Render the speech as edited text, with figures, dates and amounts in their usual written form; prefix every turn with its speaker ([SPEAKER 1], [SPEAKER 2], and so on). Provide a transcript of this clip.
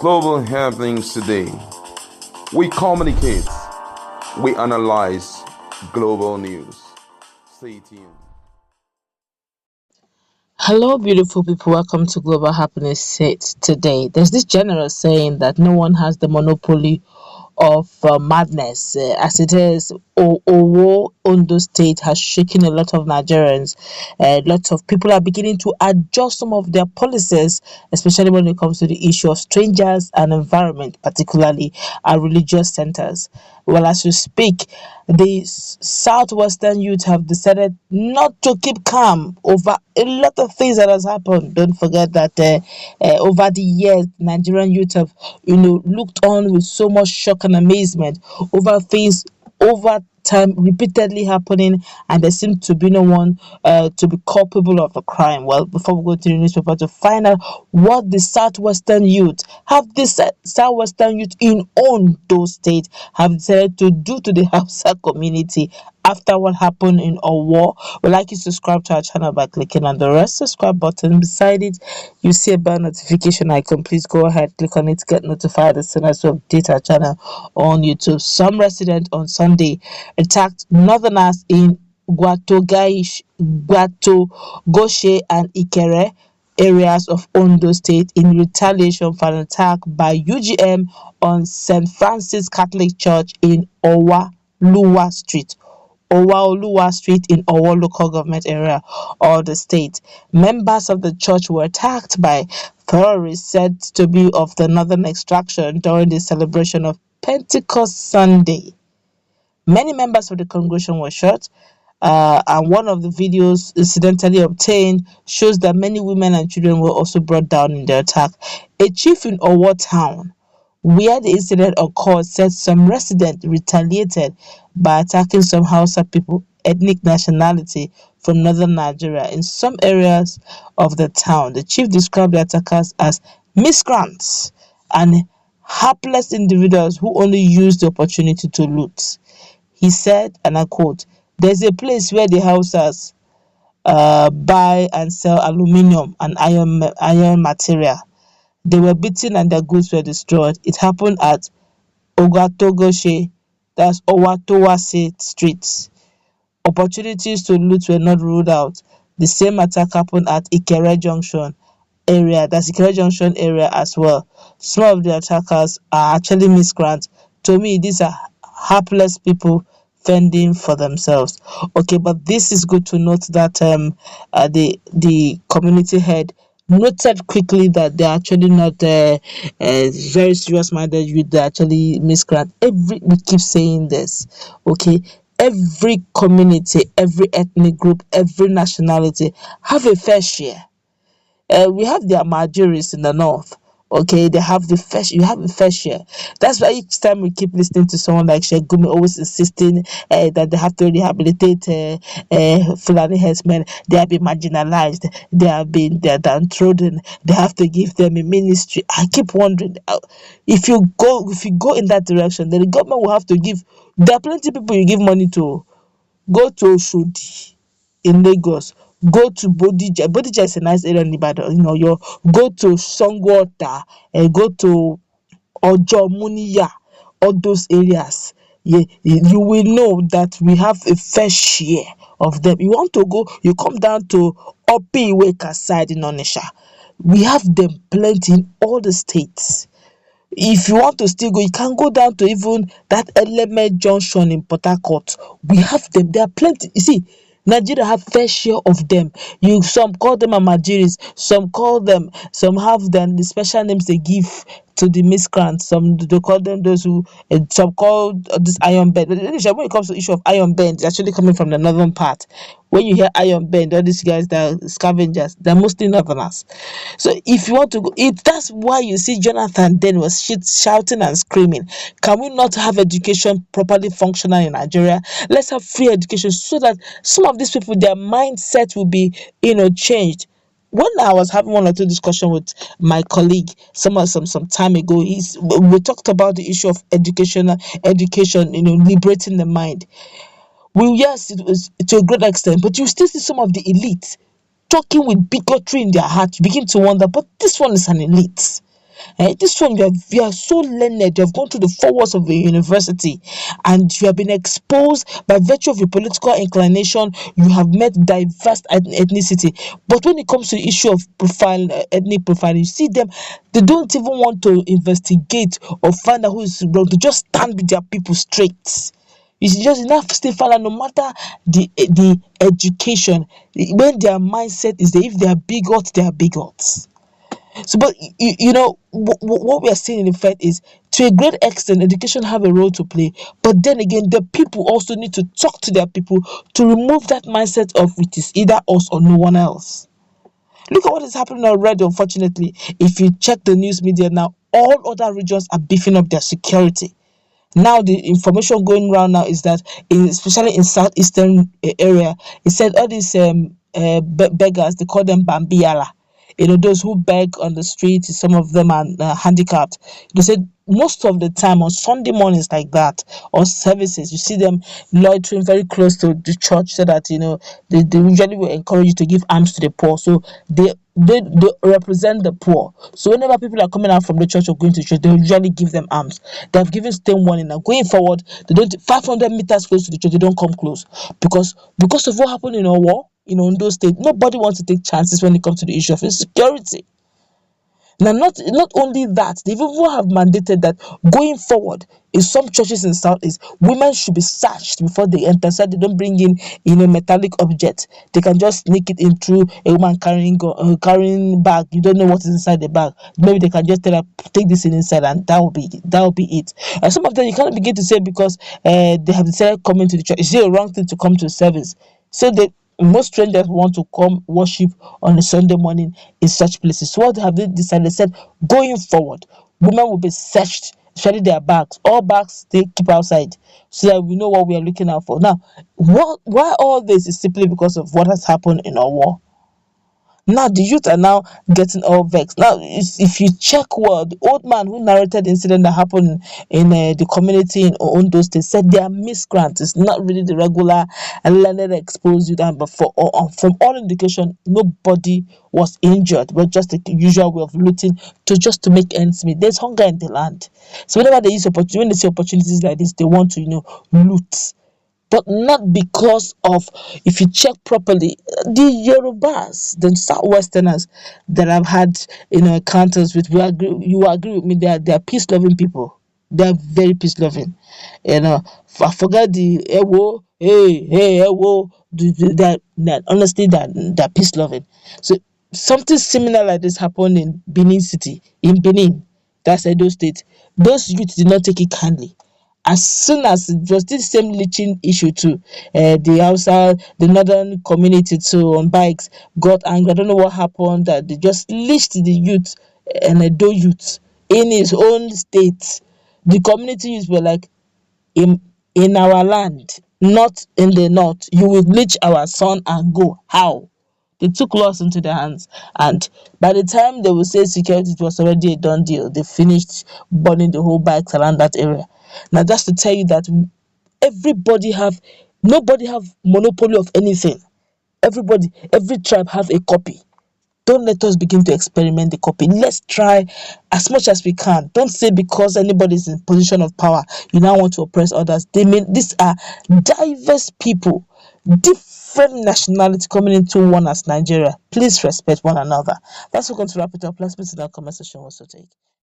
[SPEAKER 1] global happenings today. We communicate, we analyze global news. Stay tuned.
[SPEAKER 2] Hello, beautiful people. Welcome to Global Happiness Set today. There's this general saying that no one has the monopoly of madness. As it is, Ondo State has shaken a lot of Nigerians. Lots of people are beginning to adjust some of their policies, especially when it comes to the issue of strangers and environment, particularly our religious centers. Well, as we speak, the southwestern youth have decided not to keep calm over a lot of things that has happened. Don't forget that over the years, Nigerian youth have, looked on with so much shock and amazement over things over time repeatedly happening, and there seems to be no one to be culpable of the crime. Well, before we go to the newspaper to find out what the southwestern youth in Ondo State have decided to do to the Hausa community after what happened in Owo, we'd like you to subscribe to our channel by clicking on the red subscribe button. Beside it, you see a bell notification icon. Please go ahead, click on it to get notified as soon as we update our channel on YouTube. Some resident on Sunday attacked northerners in Gwatogoshe and Ikere areas of Ondo State in retaliation for an attack by UGM on St. Francis Catholic Church in Owaoluwa Street in Owo local government area of the state. Members of the church were attacked by terrorists said to be of the northern extraction during the celebration of Pentecost Sunday. Many members of the congregation were shot, and one of the videos incidentally obtained shows that many women and children were also brought down in the attack. A chief in Owo town, where the incident occurred, said some residents retaliated by attacking some Hausa people, ethnic nationality from northern Nigeria. In some areas of the town, the chief described the attackers as miscreants and hapless individuals who only used the opportunity to loot. He said, and I quote, "There's a place where the Hausas buy and sell aluminium and iron material. They were beaten and their goods were destroyed. It happened at Ogwatogoshe, that's Owatowase Street. Opportunities to loot were not ruled out. The same attack happened at Ikere Junction area, that's Ikere Junction area as well. Some of the attackers are actually miscreants. To me, these are hapless people fending for themselves." Okay, but this is good to note that the community head noted quickly that they're actually not very serious minded youth, they're actually miscreant. We keep saying this, okay? Every community, every ethnic group, every nationality have a fair share. We have the Amajiris in the north. Okay, they have you have a fair share. That's why each time we keep listening to someone like Shegumi always insisting that they have to rehabilitate Fulani herdsmen. They have been marginalized, they're downtrodden, they have to give them a ministry. I keep wondering, if you go in that direction, then the government will have to give. There are plenty of people you give money to. Go to Oshodi in Lagos, go to Bodija. Bodija is a nice area in Ibadan. You go to Songwater, and go to Ojo Muniya, all those areas. You will know that we have a fair share of them. You want to go, you come down to Opiweka side in Onisha. We have them plenty in all the states. If you want to still go, you can go down to even that Element Junction in Port Harcourt. We have them. There are plenty. You see, Nigeria have fair share of them. Some call them Amajiris, some have them the special names they give to the miscreants. Some they call them those who, some call this Iron Bend. When it comes to the issue of Iron Bend, it's actually coming from the northern part. When you hear Iron Bend, all these guys that are scavengers, they're mostly northerners. So if you want to go, that's why you see Jonathan then was shouting and screaming. Can we not have education properly functional in Nigeria? Let's have free education so that some of these people, their mindset will be, changed. When I was having one or two discussion with my colleague some time ago, we talked about the issue of education, liberating the mind. Well, yes, it was to a great extent, but you still see some of the elite talking with bigotry in their heart. You begin to wonder, but this one is an elite. This one, you are so learned, you have gone through the four walls of a university, and you have been exposed by virtue of your political inclination. You have met diverse ethnicity. But when it comes to the issue of ethnic profile, you see them, they don't even want to investigate or find out who is wrong. They just stand with their people straight. It's just enough stay fallow no matter the education. When their mindset is that if they are bigots, they are bigots. So, but what we are seeing in effect is, to a great extent, education have a role to play. But then again, the people also need to talk to their people to remove that mindset of it is either us or no one else. Look at what is happening already. Unfortunately, if you check the news media now, all other regions are beefing up their security. Now the information going around now is that, especially in southeastern area, it said all these beggars, they call them bambiala, those who beg on the street. Some of them are handicapped. They said most of the time on Sunday mornings like that, or services, you see them loitering very close to the church, so that they usually will encourage you to give alms to the poor. So they represent the poor. So whenever people are coming out from the church or going to church, they usually give them alms. They have given stern warning now. Going forward, they don't 500 meters close to the church, they don't come close, because of what happened in our war. In Ondo State, nobody wants to take chances when it comes to the issue of insecurity. Now, not only that, they even have mandated that going forward, in some churches in Southeast, women should be searched before they enter, so they don't bring in metallic object. They can just sneak it in through a woman carrying bag. You don't know what is inside the bag. Maybe they can just tell her, take this in inside, and that will be it. And some of them you cannot begin to say, because they have decided coming to the church. It's a wrong thing to come to service. So most strangers want to come worship on a Sunday morning in such places. So what have they decided? They said, going forward, women will be searched, especially their bags. All bags they keep outside, so that we know what we are looking out for. Now, why all this is simply because of what has happened in our war. Now the youth are now getting all vexed. Now, if you check what the old man who narrated the incident that happened in the community in Ondo State said, they are miscreants. It's not really the regular learned exposed youth. And but from all indication, nobody was injured, but just the usual way of looting to make ends meet. There's hunger in the land. So whenever when they see opportunities like this, they want to loot. But not because of, if you check properly, the Yorubas, the Southwesterners that I've had encounters with, you agree with me, they are peace loving people. They are very peace loving. I forget the ewo, hey ewo, that honestly, they're peace loving. So something similar like this happened in Benin, that's Edo State. Those youths did not take it kindly. As soon as it was this same leaching issue too, the northern community too, on bikes, got angry. I don't know what happened, that they just leached the youth, and Edo youth in his own state. The community youths were like, in our land, not in the north, you will bleach our son and go. How? They took laws into their hands, and by the time they will say security, it was already a done deal. They finished burning the whole bikes around that area. Now, just to tell you that nobody have monopoly of anything. Every tribe have a copy. Don't let us begin to experiment the copy. Let's try as much as we can. Don't say because anybody is in position of power, you now want to oppress others. These are diverse people, different nationality coming into one as Nigeria. Please respect one another. That's what we're going to wrap it up. Let's meet in our comment section also take.